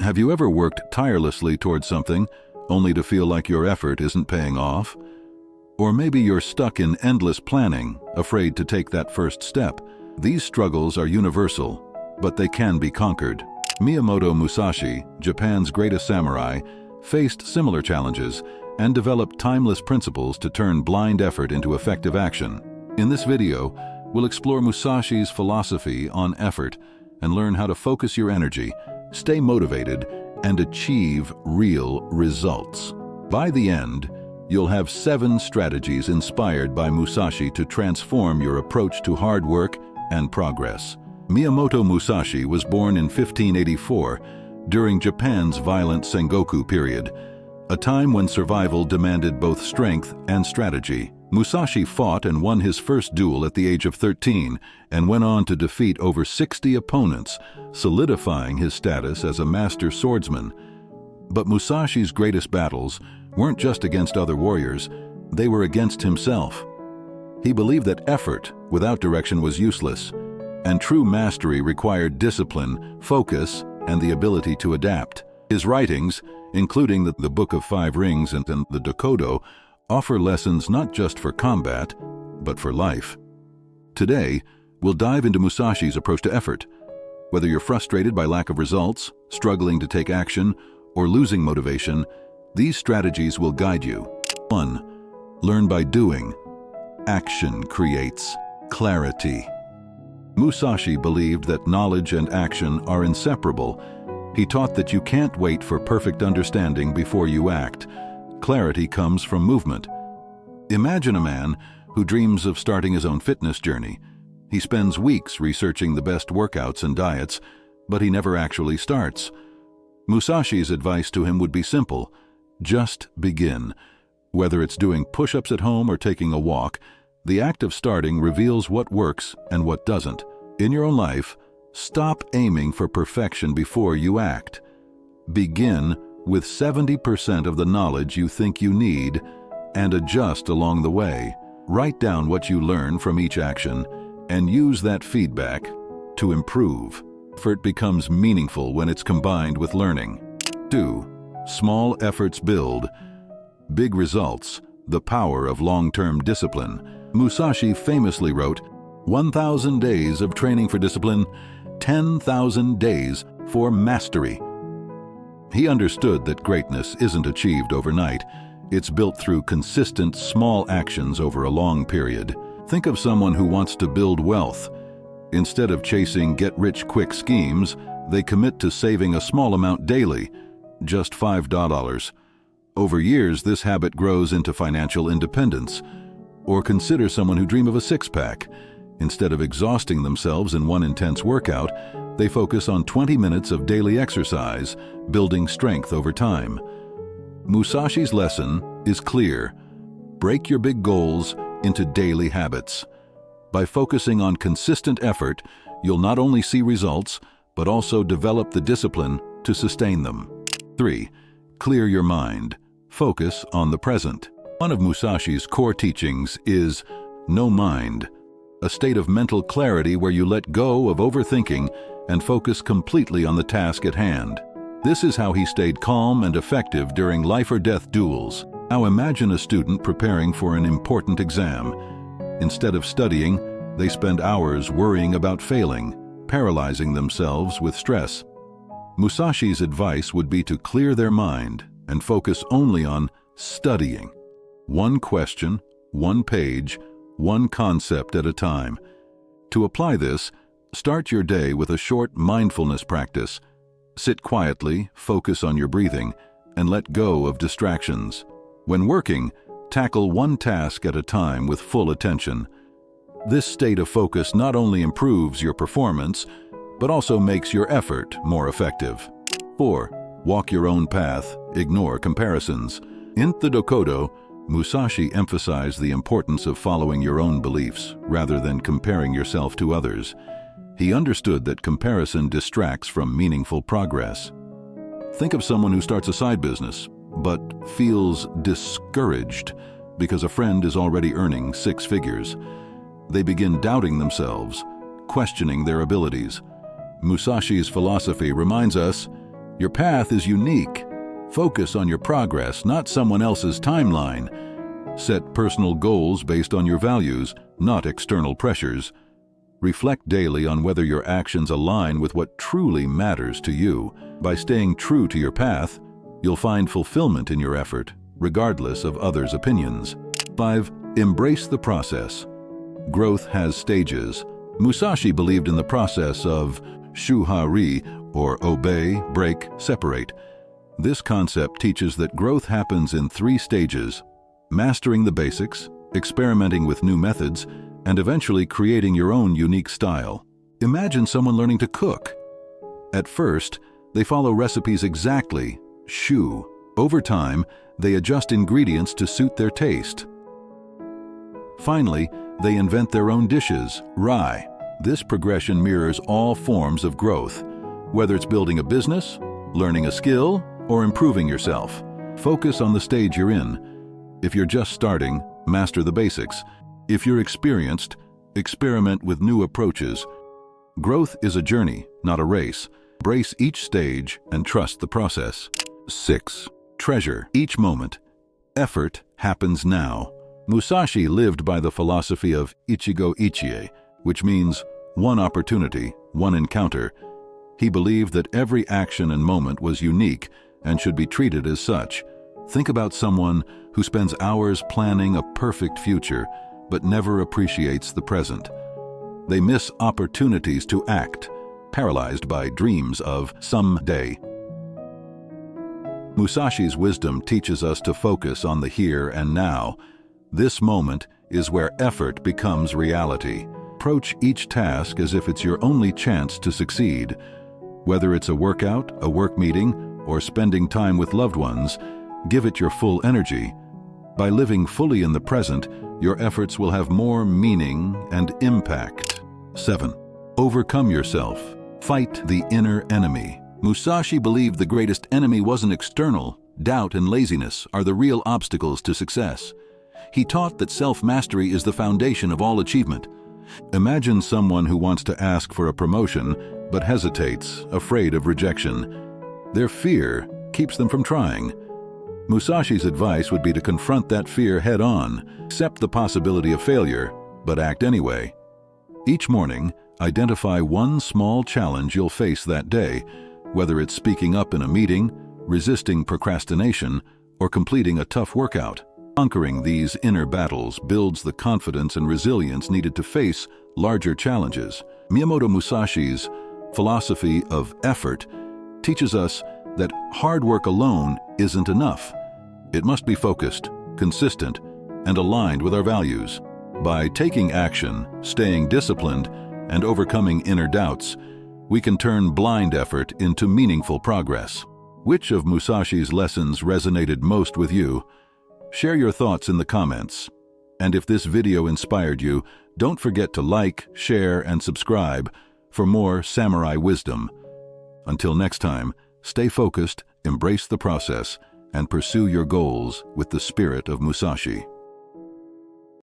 Have you ever worked tirelessly towards something, only to feel like your effort isn't paying off? Or maybe you're stuck in endless planning, afraid to take that first step. These struggles are universal, but they can be conquered. Miyamoto Musashi, Japan's greatest samurai, faced similar challenges and developed timeless principles to turn blind effort into effective action. In this video, we'll explore Musashi's philosophy on effort and learn how to focus your energy, stay motivated, and achieve real results. By the end, you'll have 7 strategies inspired by Musashi to transform your approach to hard work and progress. Miyamoto Musashi was born in 1584 during Japan's violent Sengoku period, a time when survival demanded both strength and strategy. Musashi fought and won his first duel at the age of 13 and went on to defeat over 60 opponents, solidifying his status as a master swordsman. But Musashi's greatest battles weren't just against other warriors, they were against himself. He believed that effort without direction was useless, and true mastery required discipline, focus, and the ability to adapt. His writings, including the Book of Five Rings and the Dokudo, offer lessons not just for combat, but for life. Today, we'll dive into Musashi's approach to effort. Whether you're frustrated by lack of results, struggling to take action, or losing motivation, these strategies will guide you. 1. Learn by doing. Action creates clarity. Musashi believed that knowledge and action are inseparable. He taught that you can't wait for perfect understanding before you act. Clarity comes from movement. Imagine a man who dreams of starting his own fitness journey. He spends weeks researching the best workouts and diets, but he never actually starts. Musashi's advice to him would be simple: just begin. Whether it's doing push-ups at home or taking a walk, the act of starting reveals what works and what doesn't. In your own life, stop aiming for perfection before you act. Begin with 70% of the knowledge you think you need and adjust along the way. Write down what you learn from each action and use that feedback to improve. Effort becomes meaningful when it's combined with learning. 2. Small efforts build big results. The power of long-term discipline. Musashi famously wrote, 1,000 days of training for discipline, 10,000 days for mastery. He understood that greatness isn't achieved overnight. It's built through consistent, small actions over a long period. Think of someone who wants to build wealth. Instead of chasing get-rich-quick schemes, they commit to saving a small amount daily, just $5. Over years, this habit grows into financial independence. Or consider someone who dreams of a six-pack. Instead of exhausting themselves in one intense workout, they focus on 20 minutes of daily exercise, building strength over time. Musashi's lesson is clear: break your big goals into daily habits. By focusing on consistent effort, you'll not only see results, but also develop the discipline to sustain them. 3. Clear your mind. Focus on the present. One of Musashi's core teachings is no mind, a state of mental clarity where you let go of overthinking and focus completely on the task at hand. This is how he stayed calm and effective during life-or-death duels. Now imagine a student preparing for an important exam. Instead of studying, they spend hours worrying about failing, paralyzing themselves with stress. Musashi's advice would be to clear their mind and focus only on studying. One question, one page, one concept at a time. To apply this, start your day with a short mindfulness practice. Sit quietly, focus on your breathing, and let go of distractions. When working, tackle one task at a time with full attention. This state of focus not only improves your performance, but also makes your effort more effective. 4. Walk your own path, ignore comparisons. In the Dokudo, Musashi emphasized the importance of following your own beliefs rather than comparing yourself to others. He understood that comparison distracts from meaningful progress. Think of someone who starts a side business, but feels discouraged because a friend is already earning 6 figures. They begin doubting themselves, questioning their abilities. Musashi's philosophy reminds us, Your path is unique. Focus on your progress, not someone else's timeline. Set personal goals based on your values, not external pressures. Reflect daily on whether your actions align with what truly matters to you. By staying true to your path, you'll find fulfillment in your effort, regardless of others' opinions. 5. Embrace the process. Growth has stages. Musashi believed in the process of shuhari, or obey, break, separate. This concept teaches that growth happens in 3 stages: mastering the basics, experimenting with new methods, and eventually creating your own unique style. Imagine someone learning to cook. At first, they follow recipes exactly, shu. Over time, they adjust ingredients to suit their taste. Finally, they invent their own dishes, rai. This progression mirrors all forms of growth, whether it's building a business, learning a skill, or improving yourself. Focus on the stage you're in. If you're just starting, master the basics. If you're experienced, experiment with new approaches. Growth is a journey, not a race. Embrace each stage and trust the process. 6. Treasure each moment. Effort happens now. Musashi lived by the philosophy of ichigo ichie, which means one opportunity, one encounter. He believed that every action and moment was unique and should be treated as such. Think about someone who spends hours planning a perfect future, but never appreciates the present. They miss opportunities to act, paralyzed by dreams of someday. Musashi's wisdom teaches us to focus on the here and now. This moment is where effort becomes reality. Approach each task as if it's your only chance to succeed. Whether it's a workout, a work meeting, or spending time with loved ones, give it your full energy. By living fully in the present, your efforts will have more meaning and impact. 7. Overcome yourself. Fight the inner enemy. Musashi believed the greatest enemy wasn't external. Doubt and laziness are the real obstacles to success. He taught that self-mastery is the foundation of all achievement. Imagine someone who wants to ask for a promotion but hesitates, afraid of rejection. Their fear keeps them from trying. Musashi's advice would be to confront that fear head-on, accept the possibility of failure, but act anyway. Each morning, identify one small challenge you'll face that day, whether it's speaking up in a meeting, resisting procrastination, or completing a tough workout. Conquering these inner battles builds the confidence and resilience needed to face larger challenges. Miyamoto Musashi's philosophy of effort teaches us that hard work alone isn't enough. It must be focused, consistent, and aligned with our values. By taking action, staying disciplined, and overcoming inner doubts, we can turn blind effort into meaningful progress. Which of Musashi's lessons resonated most with you? Share your thoughts in the comments. And if this video inspired you, don't forget to like, share, and subscribe for more samurai wisdom. Until next time, stay focused, embrace the process, and pursue your goals with the spirit of Musashi.